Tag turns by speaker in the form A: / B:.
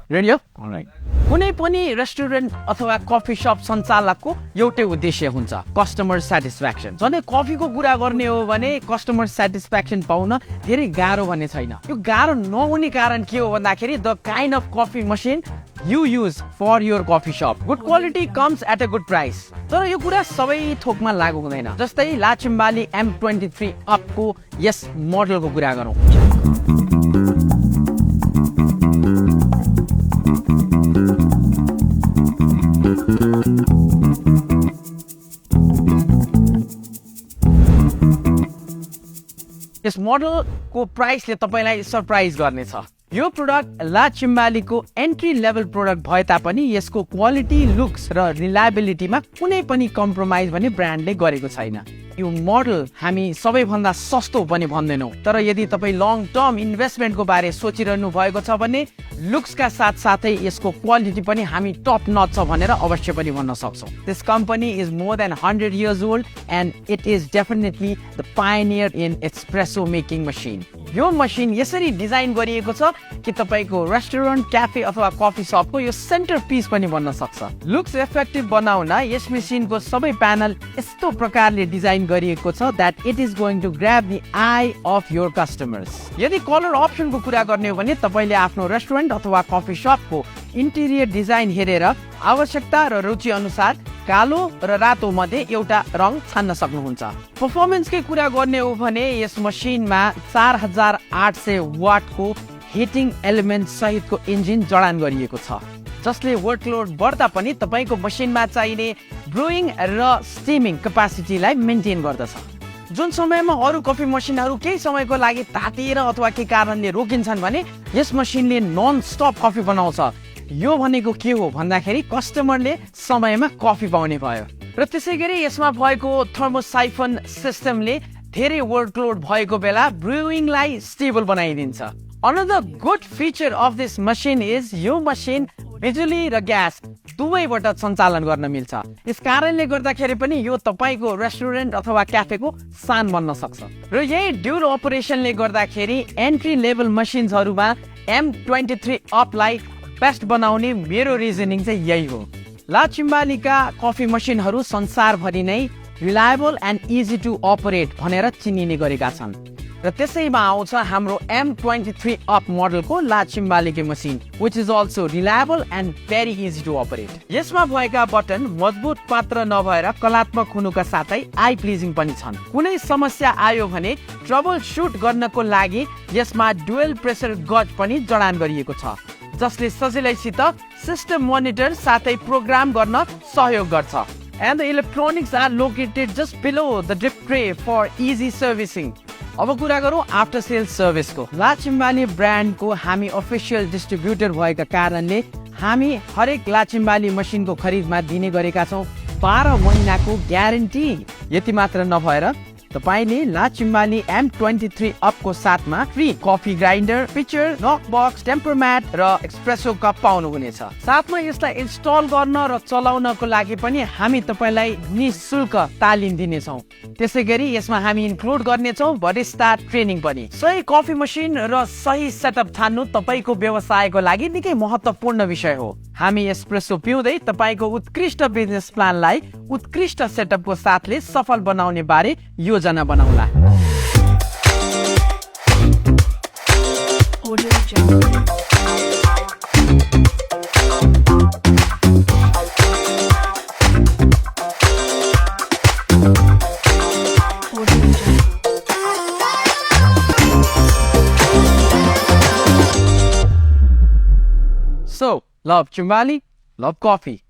A: Ready हो all right कुनै पनि रेस्टुरेन्ट अथवा कफी शप सञ्चालकको एउटै उद्देश्य हुन्छ कस्टमर सेटिस्फ्याक्सन जनै कफीको कुरा गर्ने हो भने कस्टमर सेटिस्फ्याक्सन पाउन धेरै गाह्रो भन्ने छैन यो गाह्रो नहुने कारण के हो भन्दाखेरि the kind of coffee machine you use for your coffee shop. Good quality comes at a good price. तर यो कुरा सबै थोकमा लागू हुँदैन जस्तै लाचिम्बाली M23 up को यस मोडलको कुरा गरौँ यस मोडलको प्राइसले तपाईलाई सरप्राइज गर्नेछ यो प्रोडक्ट लाचिम्बालीको एन्ट्री लेभल प्रोडक्ट भए तापनि यसको क्वालिटी लुक्स र रिलायबिलिटीमा कुनै पनि कम्प्रोमाइज भने ब्रान्डले गरेको छैन यो मोडल हामी सबैभन्दा सस्तो पनि भन्दैनौँ तर यदि तपाईँ लङ टर्म इन्भेस्टमेन्टको बारे सोचिरहनु भएको छ भने लुक्सका साथसाथै यसको क्वालिटी पनि हामी टप नच छ भनेर अवश्य पनि भन्न सक्छौँ this company is more than 100 years old and it is definitely the pioneer in espresso making machine यो मसिन यसरी डिजाइन गरिएको छ कि तपाईको रेस्टुरेन्ट क्याफे अथवा कफी शपको यो सेन्टर पिस पनि बन्न सक्छ लुक्स इफेक्टिभ बनाउन यस मसिनको सबै प्यानल यस्तो प्रकारले डिजाइन गरिएको छ that it is going to grab the eye of your customers यदि कलर अप्सनको कुरा गर्ने हो भने तपाईले आफ्नो रेस्टुरेन्ट अथवा कफी शपको इन्टेरियर डिजाइन हेरेर आवश्यकता र रुचि अनुसार कालो र रातो मध्ये एउटा रङ छान्न सक्नुहुन्छ परफर्मेन्सकै कुरा गर्ने हो भने यस मसिनमा 4800 वाटको हिटिङ एलिमेन्ट सहितको इन्जिन जडान गरिएको छ जसले वर्कलोड बढ्दा पनि तपाईको मसिनमा चाहिने ब्रुइङ र स्टिमिङ क्यापासिटीलाई मेन्टेन गर्दछ जुन समयमा अरू कफी मसिनहरू केही समयको लागि तातिएर अथवा केही कारणले रोकिन्छन् भने यस मसिनले नन स्टप कफी बनाउँछ यो भनेको के हो भन्दाखेरि कस्टमरले समयमा कफी पाउने भयो र त्यसैगरी यसमा भएको थर्मोसाइफन सिस्टमले धेरै वर्कलोड भएको बेला ब्रुइङलाई स्टेबल बनाइदिन्छ another good feature of this machine is यो मसिन बिजुली र ग्यास दुवैबाट सञ्चालन गर्न मिल्छ यस कारणले गर्दाखेरि पनि यो तपाईको रेस्टुरेन्ट अथवा क्याफेको सान बन्न सक्छ र यही ड्युल अपरेसनले गर्दाखेरि एन्ट्री लेभल मसिन्सहरुमा M23 अपलाई बेस्ट बनाउने मेरो रिजनिङ चाहिँ यही हो लाचिम्बालीका कफी मसिनहरू संसारभरि नै reliable and easy to operate भनेर चिनिने गरेका छन् र त्यसैमा आउँछ हाम्रो M23 up मोडलको लाचिम्बालीको machine which is also reliable and very easy to operate यसमा भएका बटन मजबुत मात्र नभएर कलात्मक हुनुका साथै आई प्लिजिङ पनि छन् कुनै समस्या आयो भने ट्रबल सुट गर्नको लागि यसमा डुअल प्रेसर गज पनि जडान गरिएको छ जसले सजिलैसित सिस्टम मोनिटर साथै प्रोग्राम गर्न सहयोग गर्छ and the electronics are located just below the drip tray for easy servicing अब कुरा गरौँ आफ्टर सेल सर्भिसको लाचिम्बाली ब्रान्डको हामी अफिसियल डिस्ट्रिब्युटर भएका कारणले हामी हरेक लाचिम्बाली मसिनको खरिदमा दिने गरेका छौँ 12 महिनाको ग्यारेन्टी यति मात्र नभएर तपाईले लाचिम्बाली M23 up को साथमा फ्री कफी ग्राइन्डर पिचर नक बक्स टेम्पर म्याट र एक्सप्रेसो कप पाउनुहुनेछ साथमा यसलाई इन्स्टल गर्न र चलाउनको लागि पनि हामी तपाईलाई निशुल्क तालिम दिनेछौँ त्यसैगरी यसमा हामी इन्क्लुड गर्नेछौँ बरिस्टा ट्रेनिङ पनि सही कफी मसिन र सही सेटअप छान्नु तपाईको व्यवसायको लागि निकै महत्त्वपूर्ण विषय हो हामी एस्प्रेसो पिउँदै तपाईको उत्कृष्ट बिजनेस प्लानलाई उत्कृष्ट सेटअपको साथले सफल बनाउने बारे योजना बनाउला So, love Chimbali, love coffee.